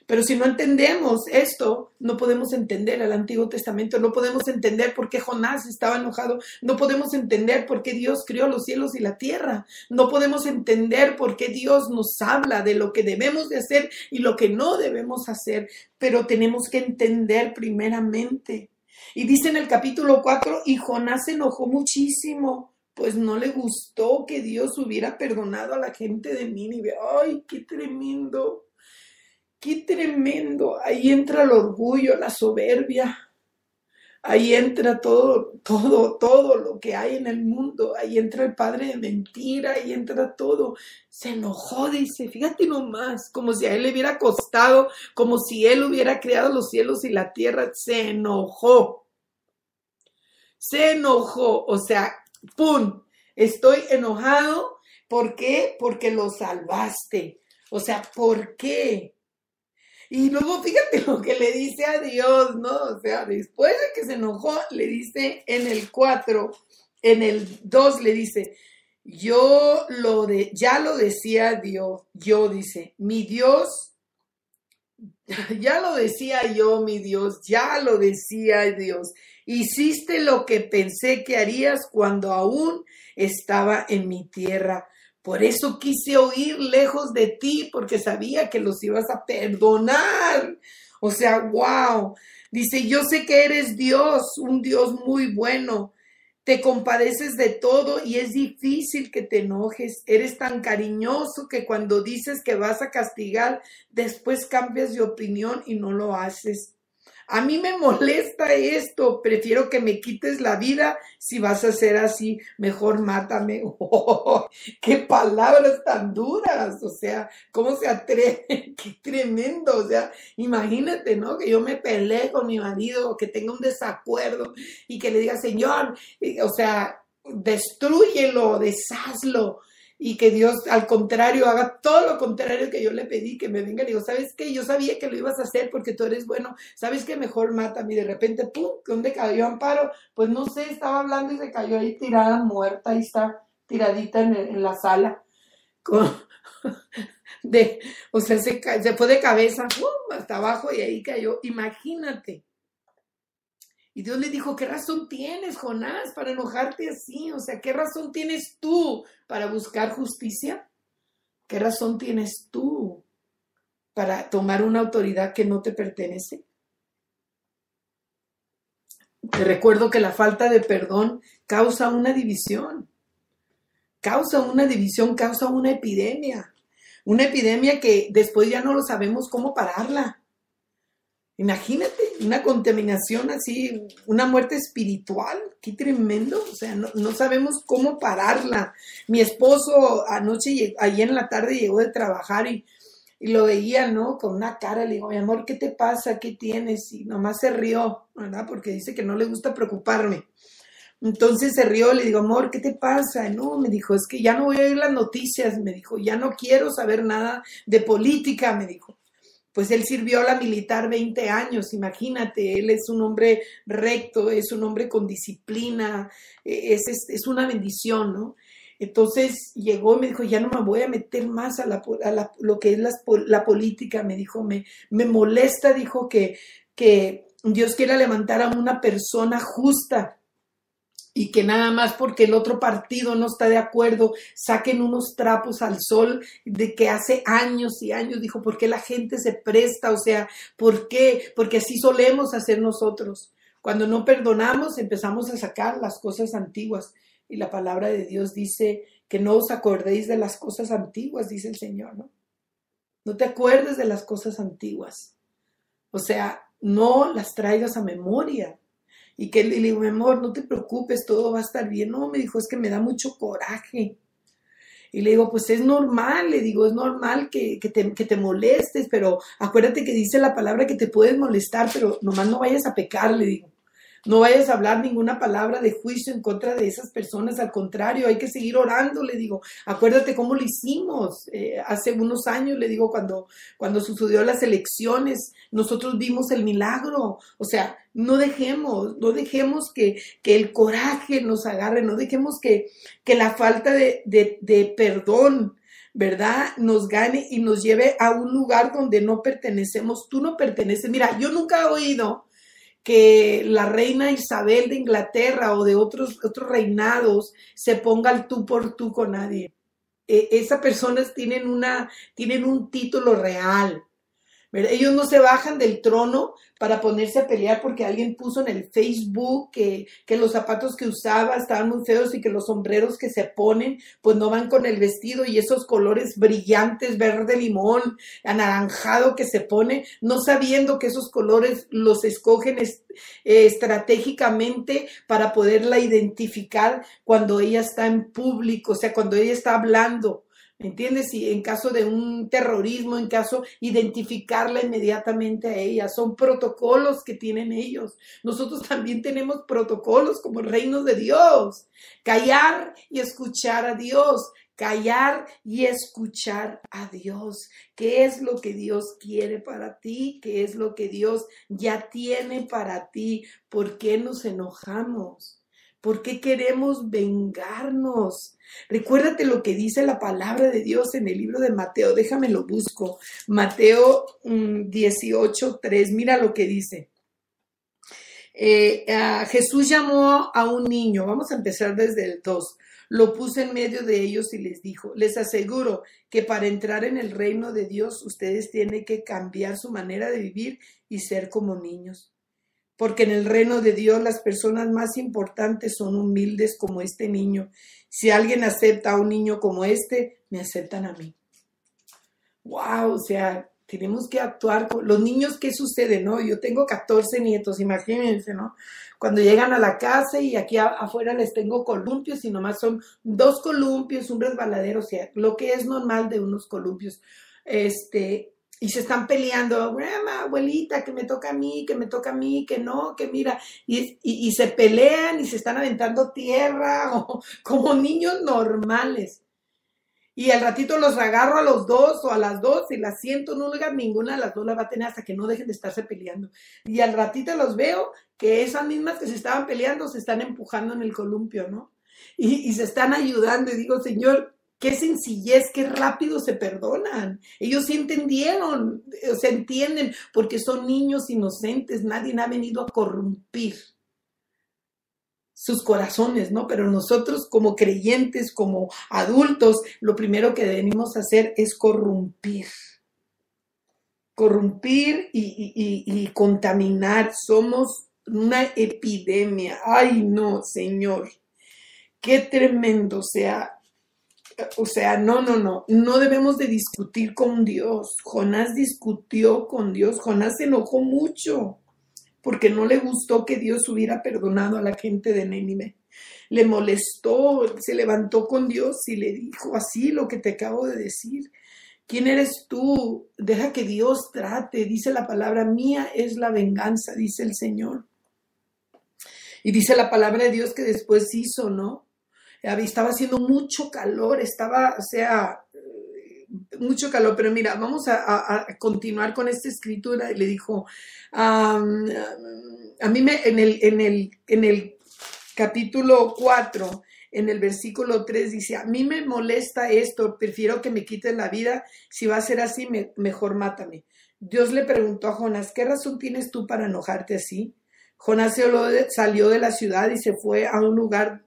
Pero si no entendemos esto, no podemos entender el Antiguo Testamento, no podemos entender por qué Jonás estaba enojado, no podemos entender por qué Dios creó los cielos y la tierra, no podemos entender por qué Dios nos habla de lo que debemos de hacer y lo que no debemos hacer, pero tenemos que entender primeramente. Y dice en el capítulo 4, y Jonás se enojó muchísimo, pues no le gustó que Dios hubiera perdonado a la gente de Nínive. ¡Ay, qué tremendo! ¡Qué tremendo! Ahí entra el orgullo, la soberbia. Ahí entra todo lo que hay en el mundo. Ahí entra el padre de mentira, ahí entra todo. Se enojó, dice, fíjate nomás, como si a él le hubiera costado, como si él hubiera creado los cielos y la tierra. Se enojó. Se enojó, o sea, ¡pum! Estoy enojado. ¿Por qué? Porque lo salvaste. O sea, ¿por qué? Y luego fíjate lo que le dice a Dios, ¿no? O sea, después de que se enojó, le dice en el 4, en el 2 le dice, ya lo decía Dios, dice, mi Dios, ya lo decía yo, mi Dios, ya lo decía Dios. Hiciste lo que pensé que harías cuando aún estaba en mi tierra. Por eso quise huir lejos de ti, porque sabía que los ibas a perdonar. O sea, wow. Dice, yo sé que eres Dios, un Dios muy bueno. Te compadeces de todo y es difícil que te enojes. Eres tan cariñoso que cuando dices que vas a castigar, después cambias de opinión y no lo haces. A mí me molesta esto, prefiero que me quites la vida si vas a ser así, mejor mátame. Oh, qué palabras tan duras, o sea, ¿cómo se atreve? Qué tremendo, o sea, imagínate, ¿no? Que yo me pelee con mi marido o que tenga un desacuerdo y que le diga, Señor, o sea, destrúyelo, deshazlo. Y que Dios, al contrario, haga todo lo contrario que yo le pedí, que me venga y digo, ¿sabes qué? Yo sabía que lo ibas a hacer porque tú eres bueno. ¿Sabes qué? Mejor mátame. Y de repente, ¡pum! ¿Dónde cayó Amparo? Pues no sé, estaba hablando y se cayó ahí tirada, muerta. Ahí está, tiradita en la sala. O sea, se fue de cabeza, ¡pum! Hasta abajo y ahí cayó. Imagínate. Y Dios le dijo, ¿qué razón tienes, Jonás, para enojarte así? O sea, ¿qué razón tienes tú para buscar justicia? ¿Qué razón tienes tú para tomar una autoridad que no te pertenece? Te recuerdo que la falta de perdón causa una división. Causa una epidemia que después ya no lo sabemos cómo pararla. Imagínate, una contaminación así, una muerte espiritual, qué tremendo, o sea, no sabemos cómo pararla. Mi esposo anoche, ayer en la tarde llegó de trabajar y lo veía, ¿no? Con una cara, le digo, mi amor, ¿qué te pasa? ¿Qué tienes? Y nomás se rió, ¿verdad? Porque dice que no le gusta preocuparme. Entonces se rió, le digo, amor, ¿qué te pasa? No, me dijo, es que ya no voy a oír las noticias, me dijo, ya no quiero saber nada de política, me dijo. Pues él sirvió a la militar 20 años, imagínate, él es un hombre recto, es un hombre con disciplina, es una bendición, ¿no? Entonces llegó y me dijo, ya no me voy a meter más a lo que es la política, me dijo, me molesta, dijo que Dios quiera levantar a una persona justa, y que nada más porque el otro partido no está de acuerdo, saquen unos trapos al sol de que hace años y años, dijo, ¿por qué la gente se presta? O sea, ¿por qué? Porque así solemos hacer nosotros. Cuando no perdonamos, empezamos a sacar las cosas antiguas. Y la palabra de Dios dice que no os acordéis de las cosas antiguas, dice el Señor, ¿no? No te acuerdes de las cosas antiguas. O sea, no las traigas a memoria. Y que le digo, mi amor, no te preocupes, todo va a estar bien. No, me dijo, es que me da mucho coraje. Y le digo, pues es normal, le digo, es normal que te molestes, pero acuérdate que dice la palabra que te puedes molestar, pero nomás no vayas a pecar, le digo. No vayas a hablar ninguna palabra de juicio en contra de esas personas, al contrario, hay que seguir orando, le digo. Acuérdate cómo lo hicimos hace unos años, le digo, cuando sucedió las elecciones, nosotros vimos el milagro. O sea, no dejemos que el coraje nos agarre, no dejemos que la falta de perdón, ¿verdad?, nos gane y nos lleve a un lugar donde no pertenecemos. Tú no perteneces. Mira, yo nunca he oído que la reina Isabel de Inglaterra o de otros reinados se ponga al tú por tú con nadie. Esas personas tienen un título real, ¿verdad? Ellos no se bajan del trono para ponerse a pelear porque alguien puso en el Facebook que los zapatos que usaba estaban muy feos y que los sombreros que se ponen pues no van con el vestido, y esos colores brillantes, verde limón, anaranjado que se pone, no sabiendo que esos colores los escogen estratégicamente para poderla identificar cuando ella está en público, o sea, cuando ella está hablando. ¿Me entiendes? Y en caso de un terrorismo, en caso identificarla inmediatamente a ella. Son protocolos que tienen ellos. Nosotros también tenemos protocolos como reinos de Dios. Callar y escuchar a Dios. Callar y escuchar a Dios. ¿Qué es lo que Dios quiere para ti? ¿Qué es lo que Dios ya tiene para ti? ¿Por qué nos enojamos? ¿Por qué queremos vengarnos? Recuérdate lo que dice la palabra de Dios en el libro de Mateo. Déjame lo busco. Mateo 18:3. Mira lo que dice. Jesús llamó a un niño. Vamos a empezar desde el 2. Lo puso en medio de ellos y les dijo, les aseguro que para entrar en el reino de Dios ustedes tienen que cambiar su manera de vivir y ser como niños. Porque en el reino de Dios las personas más importantes son humildes como este niño. Si alguien acepta a un niño como este, me aceptan a mí. Wow, o sea, tenemos que actuar. Los niños, ¿qué sucede, no? Yo tengo 14 nietos, imagínense, ¿no? Cuando llegan a la casa y aquí afuera les tengo columpios y nomás son 2 columpios, un resbaladero, o sea, lo que es normal de unos columpios. Y se están peleando, grandma, abuelita, que me toca a mí, que no, que mira, y se pelean y se están aventando tierra, como niños normales. Y al ratito los agarro a los 2 o a las 2 y las siento en un lugar, ninguna de las 2 la va a tener hasta que no dejen de estarse peleando. Y al ratito los veo que esas mismas que se estaban peleando se están empujando en el columpio, ¿no? Y se están ayudando y digo, Señor, qué sencillez, qué rápido se perdonan. Ellos sí entendieron, o sea, entienden, porque son niños inocentes, nadie ha venido a corrompir sus corazones, ¿no? Pero nosotros como creyentes, como adultos, lo primero que debemos hacer es corrompir y contaminar. Somos una epidemia. Ay, no, Señor, qué tremendo. O sea, no debemos de discutir con Dios. Jonás discutió con Dios, Jonás se enojó mucho porque no le gustó que Dios hubiera perdonado a la gente de Nínive. Le molestó, se levantó con Dios y le dijo así lo que te acabo de decir. ¿Quién eres tú? Deja que Dios trate. Dice la palabra, mía es la venganza, dice el Señor. Y dice la palabra de Dios que después hizo, ¿no? Estaba haciendo mucho calor, mucho calor, pero mira, vamos a continuar con esta escritura. Y le dijo, a mí en el capítulo 4, en el versículo 3 dice, a mí me molesta esto, prefiero que me quites la vida, si va a ser así, mejor mátame. Dios le preguntó a Jonás, ¿qué razón tienes tú para enojarte así? Jonás salió de la ciudad y se fue a un lugar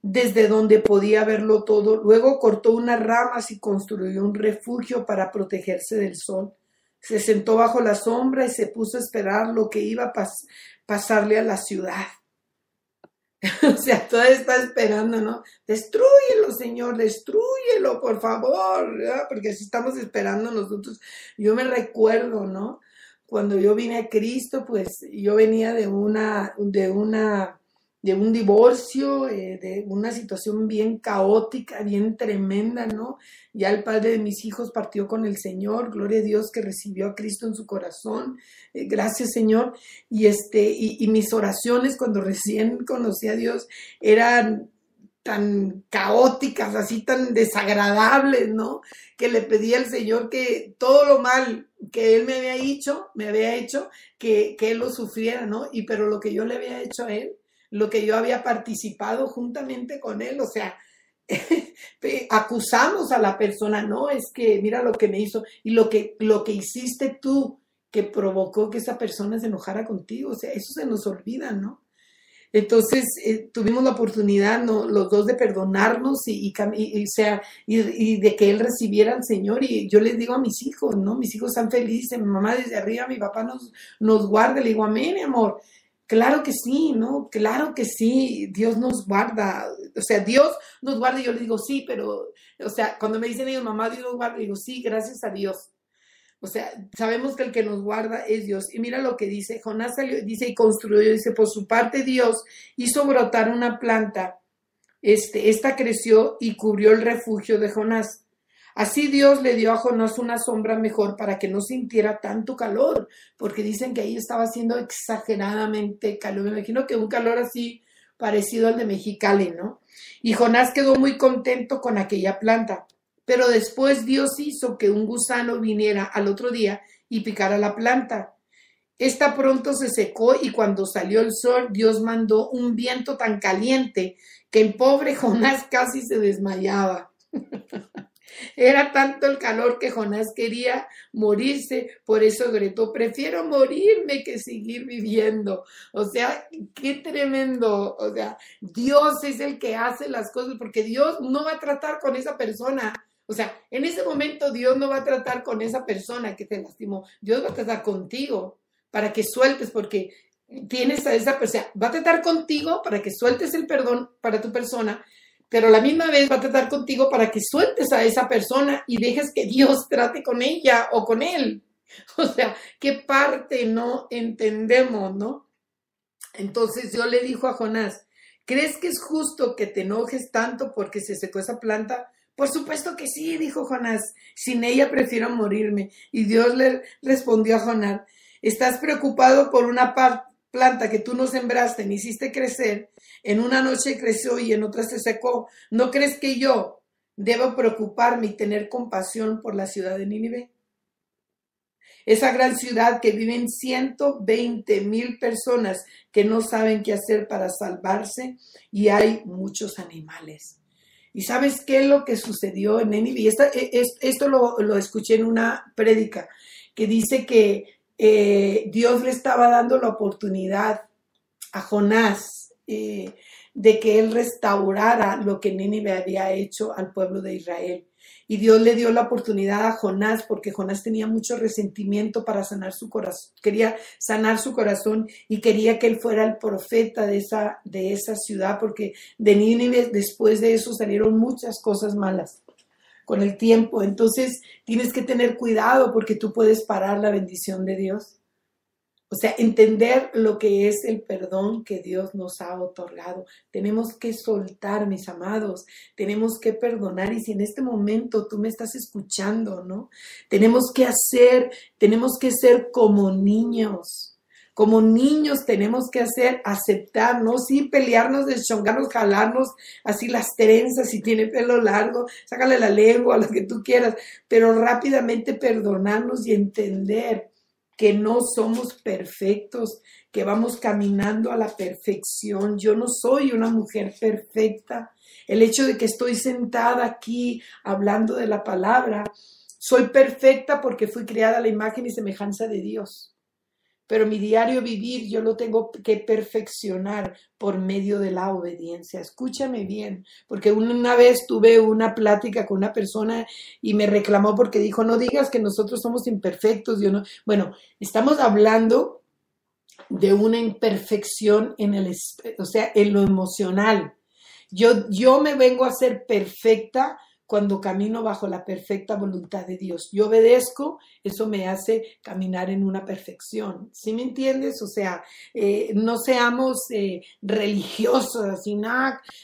desde donde podía verlo todo. Luego cortó unas ramas y construyó un refugio para protegerse del sol. Se sentó bajo la sombra y se puso a esperar lo que iba a pasarle a la ciudad. O sea, todavía está esperando, ¿no? Destrúyelo, Señor, destrúyelo, por favor, ¿verdad? Porque así estamos esperando nosotros. Yo me recuerdo, ¿no? Cuando yo vine a Cristo, pues yo venía de un divorcio, de una situación bien caótica, bien tremenda, ¿no? Ya el padre de mis hijos partió con el Señor, gloria a Dios que recibió a Cristo en su corazón, gracias Señor, y mis oraciones cuando recién conocí a Dios eran tan caóticas, así tan desagradables, ¿no? Que le pedí al Señor que todo lo mal que Él me había hecho, que Él lo sufriera, ¿no? Pero lo que yo le había hecho a Él, lo que yo había participado juntamente con Él, o sea, acusamos a la persona, no, es que mira lo que me hizo y lo que hiciste tú que provocó que esa persona se enojara contigo, o sea, eso se nos olvida, ¿no? Entonces tuvimos la oportunidad, ¿no? Los dos de perdonarnos y de que Él recibiera al Señor. Y yo les digo a mis hijos, ¿no? Mis hijos están felices, mi mamá desde arriba, mi papá nos guarda. Le digo, amén, mi amor. Claro que sí, ¿no? Claro que sí, Dios nos guarda. O sea, Dios nos guarda y yo les digo, sí, pero, o sea, cuando me dicen ellos, mamá, Dios nos guarda, digo, sí, gracias a Dios. O sea, sabemos que el que nos guarda es Dios. Y mira lo que dice, Jonás salió, dice, y construyó, dice, por su parte Dios hizo brotar una planta, esta creció y cubrió el refugio de Jonás. Así Dios le dio a Jonás una sombra mejor para que no sintiera tanto calor, porque dicen que ahí estaba haciendo exageradamente calor. Me imagino que un calor así parecido al de Mexicali, ¿no? Y Jonás quedó muy contento con aquella planta. Pero después Dios hizo que un gusano viniera al otro día y picara la planta. Esta pronto se secó y cuando salió el sol, Dios mandó un viento tan caliente que el pobre Jonás casi se desmayaba. Era tanto el calor que Jonás quería morirse, por eso gritó, prefiero morirme que seguir viviendo. O sea, qué tremendo. O sea, Dios es el que hace las cosas, porque Dios no va a tratar con esa persona. O sea, en ese momento Dios no va a tratar con esa persona que te lastimó. Dios va a tratar contigo para que sueltes, porque tienes a esa persona. Va a tratar contigo para que sueltes el perdón para tu persona, pero a la misma vez va a tratar contigo para que sueltes a esa persona y dejes que Dios trate con ella o con él. O sea, ¿qué parte no entendemos, no? Entonces Dios le dijo a Jonás, ¿crees que es justo que te enojes tanto porque se secó esa planta? Por supuesto que sí, dijo Jonás, sin ella prefiero morirme. Y Dios le respondió a Jonás, ¿estás preocupado por una planta que tú no sembraste ni hiciste crecer? En una noche creció y en otra se secó. ¿No crees que yo debo preocuparme y tener compasión por la ciudad de Nínive? Esa gran ciudad que viven 120,000 personas que no saben qué hacer para salvarse y hay muchos animales. ¿Y sabes qué es lo que sucedió en Nínive? Y esto lo escuché en una prédica que dice que Dios le estaba dando la oportunidad a Jonás de que él restaurara lo que Nínive había hecho al pueblo de Israel. Y Dios le dio la oportunidad a Jonás porque Jonás tenía mucho resentimiento para sanar su corazón, quería sanar su corazón y quería que él fuera el profeta de esa ciudad, porque de Nínive después de eso salieron muchas cosas malas con el tiempo. Entonces tienes que tener cuidado porque tú puedes parar la bendición de Dios. O sea, entender lo que es el perdón que Dios nos ha otorgado. Tenemos que soltar, mis amados. Tenemos que perdonar. Y si en este momento tú me estás escuchando, ¿no? Tenemos que ser como niños. Como niños tenemos que aceptarnos, sin pelearnos, deschongarnos, jalarnos así las trenzas, si tiene pelo largo, sácale la lengua, lo que tú quieras, pero rápidamente perdonarnos y entender que no somos perfectos, que vamos caminando a la perfección. Yo no soy una mujer perfecta. El hecho de que estoy sentada aquí hablando de la palabra, soy perfecta porque fui creada a la imagen y semejanza de Dios. pero mi diario vivir yo lo tengo que perfeccionar por medio de la obediencia. Escúchame bien, porque una vez tuve una plática con una persona y me reclamó porque dijo, no digas que nosotros somos imperfectos. Yo no. Bueno, estamos hablando de una imperfección o sea, en lo emocional. Yo me vengo a ser perfecta cuando camino bajo la perfecta voluntad de Dios. Yo obedezco, eso me hace caminar en una perfección. ¿Sí me entiendes? O sea, no seamos religiosos, sino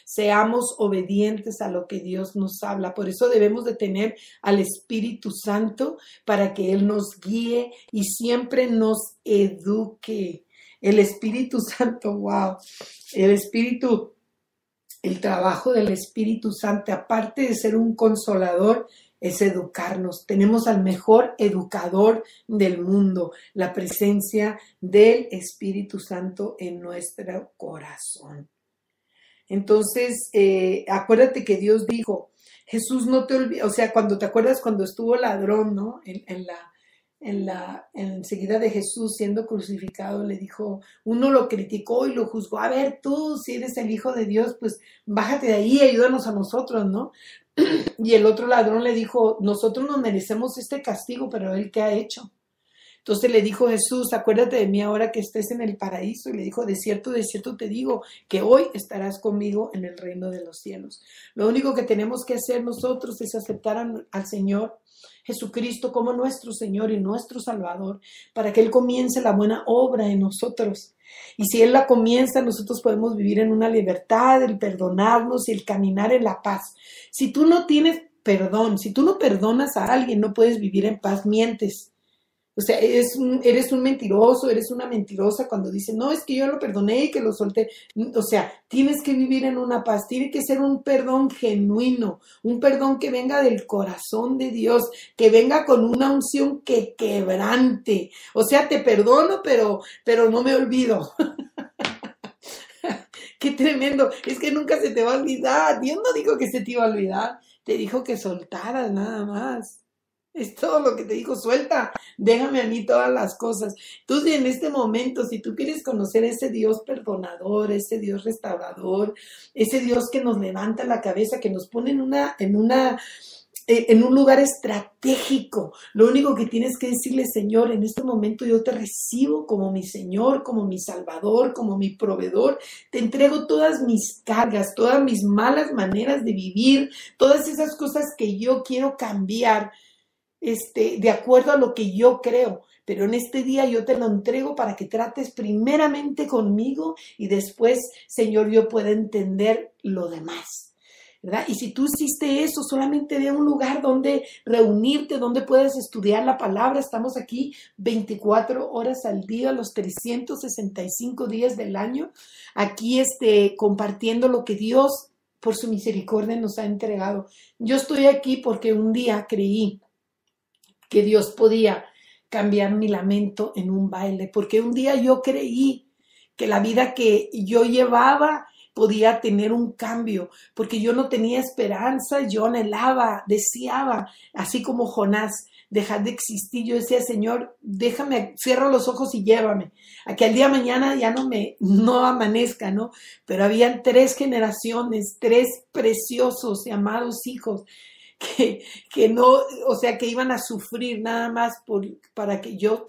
seamos obedientes a lo que Dios nos habla. Por eso debemos de tener al Espíritu Santo para que Él nos guíe y siempre nos eduque. El Espíritu Santo, wow, el trabajo del Espíritu Santo, aparte de ser un consolador, es educarnos. Tenemos al mejor educador del mundo, la presencia del Espíritu Santo en nuestro corazón. Entonces, acuérdate que Dios dijo, Jesús no te olvida, o sea, cuando te acuerdas cuando estuvo ladrón, ¿no? Enseguida de Jesús siendo crucificado, le dijo, uno lo criticó y lo juzgó, a ver, tú, si eres el Hijo de Dios, pues bájate de ahí, ayúdanos a nosotros, ¿no? Y el otro ladrón le dijo, nosotros nos merecemos este castigo, pero ¿él qué ha hecho? Entonces le dijo Jesús, acuérdate de mí ahora que estés en el paraíso. Y le dijo, de cierto te digo, que hoy estarás conmigo en el reino de los cielos. Lo único que tenemos que hacer nosotros es aceptar al Señor Jesucristo como nuestro Señor y nuestro Salvador, para que Él comience la buena obra en nosotros. Y si Él la comienza, nosotros podemos vivir en una libertad, el perdonarnos y el caminar en la paz. Si tú no tienes perdón, si tú no perdonas a alguien, no puedes vivir en paz, mientes. O sea, eres un mentiroso, eres una mentirosa cuando dices, no, es que yo lo perdoné y que lo solté. O sea, tienes que vivir en una paz, tiene que ser un perdón genuino, un perdón que venga del corazón de Dios, que venga con una unción que quebrante. O sea, te perdono, pero no me olvido. Qué tremendo, es que nunca se te va a olvidar. Dios no dijo que se te iba a olvidar, te dijo que soltaras nada más. Es todo lo que te dijo, suelta, déjame a mí todas las cosas. Entonces, en este momento, si tú quieres conocer ese Dios perdonador, ese Dios restaurador, ese Dios que nos levanta la cabeza, que nos pone en un lugar estratégico, lo único que tienes que decirle, Señor, en este momento yo te recibo como mi Señor, como mi Salvador, como mi proveedor. Te entrego todas mis cargas, todas mis malas maneras de vivir, todas esas cosas que yo quiero cambiar. De acuerdo a lo que yo creo, pero en este día yo te lo entrego para que trates primeramente conmigo y después, Señor, yo pueda entender lo demás, ¿verdad? Y si tú hiciste eso, solamente ve un lugar donde reunirte, donde puedes estudiar la palabra. Estamos aquí 24 horas al día, los 365 días del año, aquí compartiendo lo que Dios, por su misericordia, nos ha entregado. Yo estoy aquí porque un día creí que Dios podía cambiar mi lamento en un baile, porque un día yo creí que la vida que yo llevaba podía tener un cambio, porque yo no tenía esperanza, yo anhelaba, deseaba, así como Jonás, dejar de existir. Yo decía, Señor, déjame, cierro los ojos y llévame, a que al día de mañana ya no amanezca, ¿no? Pero habían 3 generaciones, 3 preciosos y amados hijos, que no, o sea, que iban a sufrir nada más por yo,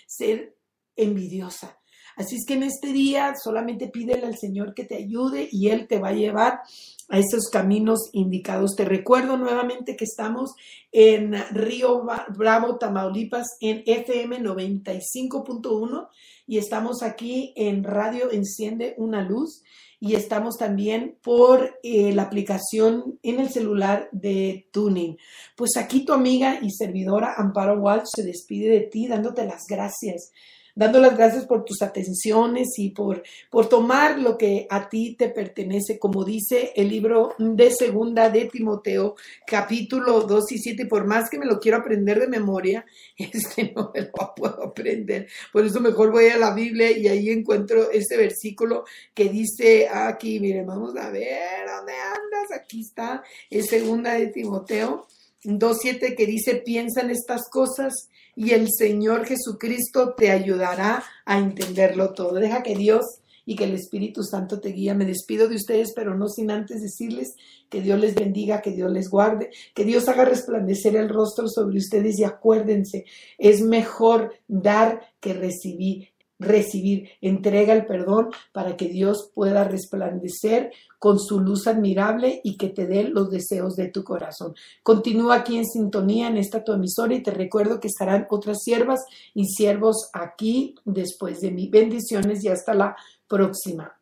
ser envidiosa. Así es que en este día solamente pídele al Señor que te ayude y Él te va a llevar a esos caminos indicados. Te recuerdo nuevamente que estamos en Río Bravo, Tamaulipas, en FM 95.1 y estamos aquí en Radio Enciende una Luz. Y estamos también por la aplicación en el celular de TuneIn. Pues aquí tu amiga y servidora Amparo Walsh se despide de ti dándote las gracias. Dando las gracias por tus atenciones y por tomar lo que a ti te pertenece, como dice el libro de Segunda de Timoteo, capítulo 2 y 7. Por más que me lo quiero aprender de memoria, no me lo puedo aprender. Por eso mejor voy a la Biblia y ahí encuentro este versículo que dice aquí, miren, vamos a ver, ¿dónde andas? Aquí está, es Segunda de Timoteo, 2:7 que dice, piensa en estas cosas y el Señor Jesucristo te ayudará a entenderlo todo. Deja que Dios y que el Espíritu Santo te guíe. Me despido de ustedes, pero no sin antes decirles que Dios les bendiga, que Dios les guarde, que Dios haga resplandecer el rostro sobre ustedes y acuérdense, es mejor dar que recibir. Entrega el perdón para que Dios pueda resplandecer con su luz admirable y que te dé los deseos de tu corazón. Continúa aquí en sintonía en esta tu emisora y te recuerdo que estarán otras siervas y siervos aquí después de mí. Bendiciones y hasta la próxima.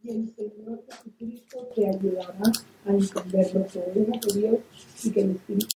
Y el Señor Jesucristo te ayudará a entenderlo todo. Deja que Dios y que el Espíritu